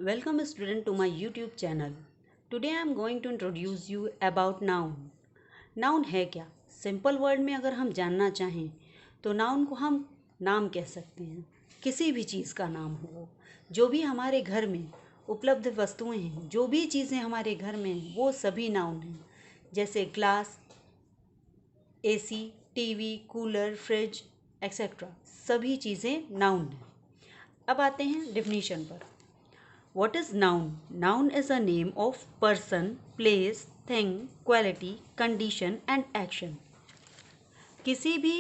Welcome student to my YouTube channel. Today I am going to introduce you about noun. Noun है क्या? Simple word में अगर हम जानना चाहें तो नाउन को हम नाम कह सकते हैं। किसी भी चीज़ का नाम हो वो, जो भी हमारे घर में उपलब्ध वस्तुएं हैं, जो भी चीज़ें हमारे घर में हैं, वो सभी नाउन हैं। जैसे glass, AC, TV, cooler, fridge etcetera, सभी चीज़ें नाउन हैं। अब आते हैं डिफिनीशन पर। What is noun? Noun is a name of person, place, thing, quality, condition and action. किसी भी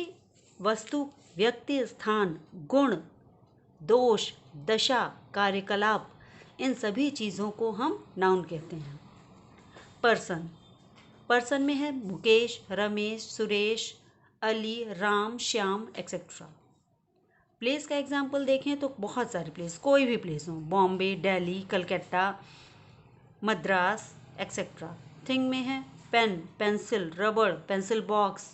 वस्तु, व्यक्ति, स्थान, गुण, दोष, दशा, कार्यकलाप, इन सभी चीज़ों को हम नाउन कहते हैं। पर्सन, पर्सन में है मुकेश, रमेश, सुरेश, अली, राम, श्याम एक्सेट्रा। प्लेस का एग्जाम्पल देखें तो बहुत सारे प्लेस, कोई भी प्लेस हो, बॉम्बे, दिल्ली, कलकत्ता, मद्रास एक्सेट्रा। थिंग में है पेन, पेंसिल, रबड़, pencil box,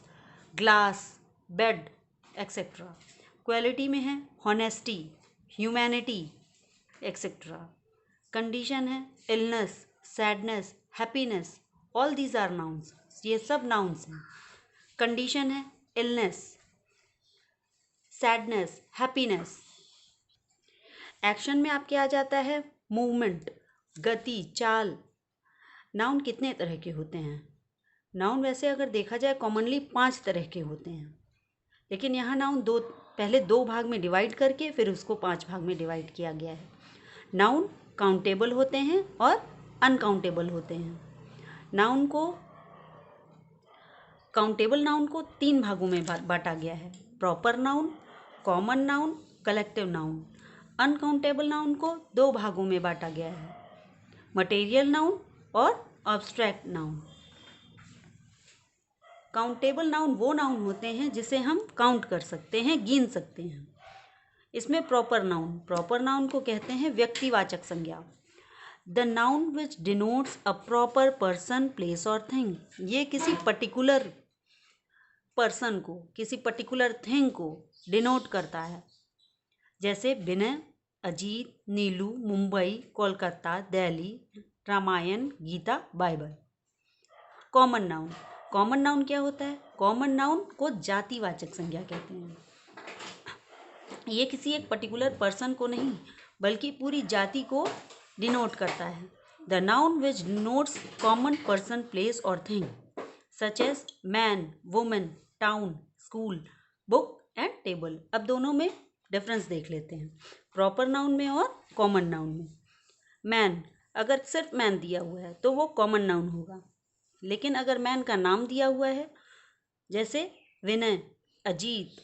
glass, bed etcetera. Quality में है हॉनेस्टी, ह्यूमैनिटी एक्सेट्रा। कंडीशन है illness, sadness, happiness, all these are nouns, ये सब नाउन्स हैं। कंडीशन है इलनेस, सैडनेस, हैप्पीनेस। एक्शन में आपके आ जाता है मूवमेंट, गति, चाल। नाउन कितने तरह के होते हैं? नाउन वैसे अगर देखा जाए कॉमनली 5 तरह के होते हैं, लेकिन यहाँ नाउन पहले 2 भाग में डिवाइड करके फिर उसको 5 भाग में डिवाइड किया गया है। नाउन काउंटेबल होते हैं और अनकाउंटेबल होते हैं। नाउन को काउंटेबल नाउन को 3 भागों में बांटा गया है, proper noun, common noun, collective noun. Uncountable noun को 2 भागों में बांटा गया है, मटेरियल नाउन और अब्स्ट्रैक्ट नाउन। काउंटेबल नाउन वो नाउन होते हैं जिसे हम काउंट कर सकते हैं, गिन सकते हैं। इसमें प्रॉपर नाउन को कहते हैं व्यक्तिवाचक संज्ञा। The noun which denotes a proper person, place और थिंग। ये किसी पर्टिकुलर पर्सन को, किसी पर्टिकुलर थिंग को डिनोट करता है। जैसे Vinay, Ajit, Neelu, Mumbai, Kolkata, Delhi, Ramayana, Gita, Bible. Common noun क्या होता है? कॉमन नाउन को जातिवाचक संज्ञा कहते हैं। ये किसी एक पर्टिकुलर पर्सन को नहीं बल्कि पूरी जाति को डिनोट करता है। The noun which denotes common person, place और thing such as man, women, town, school, book and table. अब दोनों में डिफरेंस देख लेते हैं, प्रॉपर नाउन में और कॉमन नाउन में। मैन, अगर सिर्फ मैन दिया हुआ है तो वो कॉमन नाउन होगा, लेकिन अगर मैन का नाम दिया हुआ है जैसे विनय, अजीत,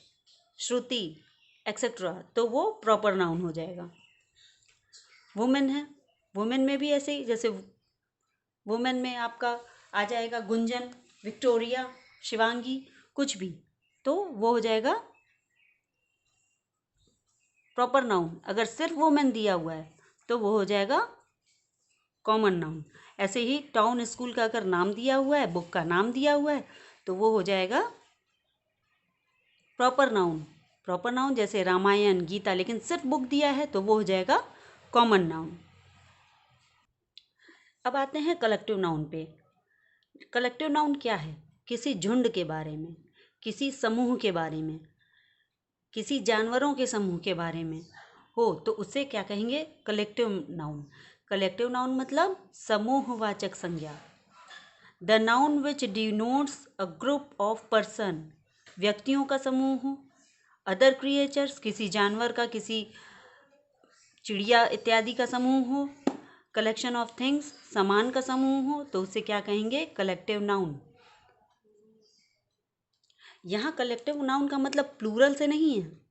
श्रुति एक्सेट्रा, तो वो प्रॉपर नाउन हो जाएगा। वुमेन है, वुमेन में भी ऐसे ही, जैसे वुमेन में आपका आ जाएगा गुंजन, विक्टोरिया, शिवांगी, कुछ भी, तो वो हो जाएगा प्रॉपर नाउन। अगर सिर्फ वुमेन दिया हुआ है तो वो हो जाएगा कॉमन नाउन। ऐसे ही टाउन, स्कूल का अगर नाम दिया हुआ है, बुक का नाम दिया हुआ है, तो वो हो जाएगा प्रॉपर नाउन। प्रॉपर नाउन जैसे रामायण, गीता, लेकिन सिर्फ बुक दिया है तो वो हो जाएगा कॉमन नाउन। अब आते हैं कलेक्टिव नाउन पे। कलेक्टिव नाउन क्या है? किसी झुंड के बारे में, किसी समूह के बारे में, किसी जानवरों के समूह के बारे में हो तो उसे क्या कहेंगे? Collective noun. कलेक्टिव नाउन मतलब समूहवाचक संज्ञा। The noun which denotes a group of person, व्यक्तियों का समूह हो, अदर क्रिएचर्स, किसी जानवर का, किसी चिड़िया इत्यादि का समूह हो, कलेक्शन ऑफ थिंग्स, सामान का समूह हो, तो उसे क्या कहेंगे? Collective noun. यहाँ कलेक्टिव नाउन का मतलब प्लूरल से नहीं है।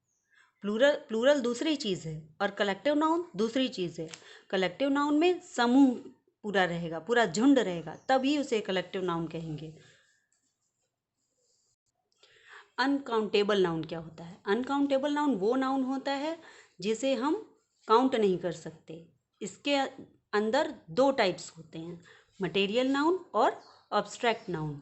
प्लूरल दूसरी चीज़ है और कलेक्टिव नाउन दूसरी चीज़ है। कलेक्टिव नाउन में समूह पूरा रहेगा, पूरा झुंड रहेगा, तभी उसे कलेक्टिव नाउन कहेंगे। अनकाउंटेबल नाउन क्या होता है? अनकाउंटेबल नाउन वो नाउन होता है जिसे हम काउंट नहीं कर सकते। इसके अंदर 2 टाइप्स होते हैं, मटेरियल नाउन और abstract noun.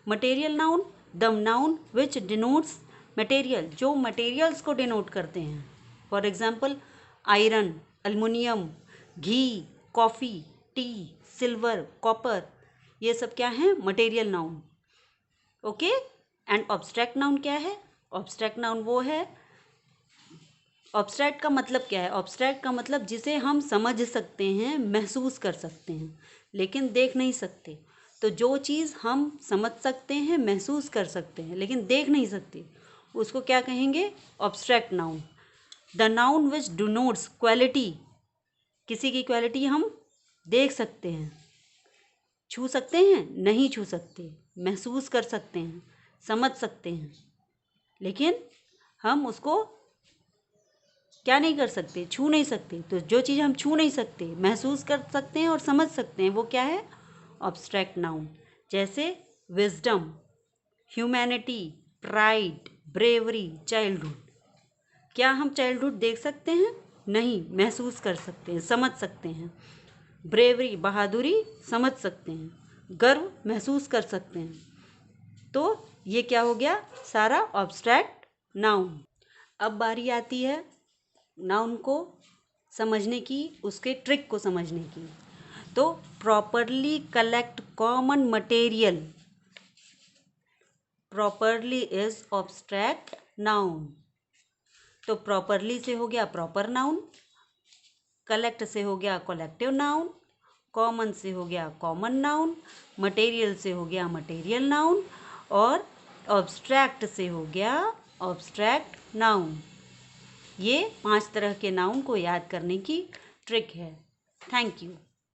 Material noun, the noun which denotes material, जो मटेरियल्स को डिनोट करते हैं। For example iron, aluminium, ghee, coffee, T, silver, copper, ये सब क्या है? Material noun. Okay. And obstruct noun क्या है? ऑब्स्ट्रैक्ट नाउन वो है, ऑब्स्ट्रैक्ट का मतलब क्या है? ऑब्स्ट्रैक्ट का मतलब जिसे हम समझ सकते हैं, महसूस कर सकते हैं, लेकिन देख नहीं सकते। तो जो चीज़ हम समझ सकते हैं, महसूस कर सकते हैं, लेकिन देख नहीं सकते, उसको क्या कहेंगे? Obstruct noun. The noun which denotes quality, किसी की क्वालिटी हम देख सकते हैं, छू सकते हैं? नहीं छू सकते, महसूस कर सकते हैं, समझ सकते हैं, लेकिन हम उसको क्या नहीं कर सकते? छू नहीं सकते। तो जो चीज़ हम छू नहीं सकते, महसूस कर सकते हैं और समझ सकते हैं, वो क्या है? Abstract noun. जैसे wisdom, humanity, pride, bravery, childhood. क्या हम चाइल्डहुड देख सकते हैं? नहीं, महसूस कर सकते हैं, समझ सकते हैं। ब्रेवरी, बहादुरी, समझ सकते हैं। गर्व महसूस कर सकते हैं। तो ये क्या हो गया? सारा ऑब्स्ट्रैक्ट नाउन। अब बारी आती है नाउन को समझने की, उसके ट्रिक को समझने की। तो properly collect common material, properly is obstruct noun. तो प्रॉपरली से हो गया प्रॉपर नाउन, कलेक्ट से हो गया कलेक्टिव नाउन, कॉमन से हो गया कॉमन नाउन, मटेरियल से हो गया मटेरियल नाउन, और ऑब्स्ट्रैक्ट से हो गया ऑब्स्ट्रैक्ट नाउन। ये 5 तरह के नाउन को याद करने की ट्रिक है। Thank you.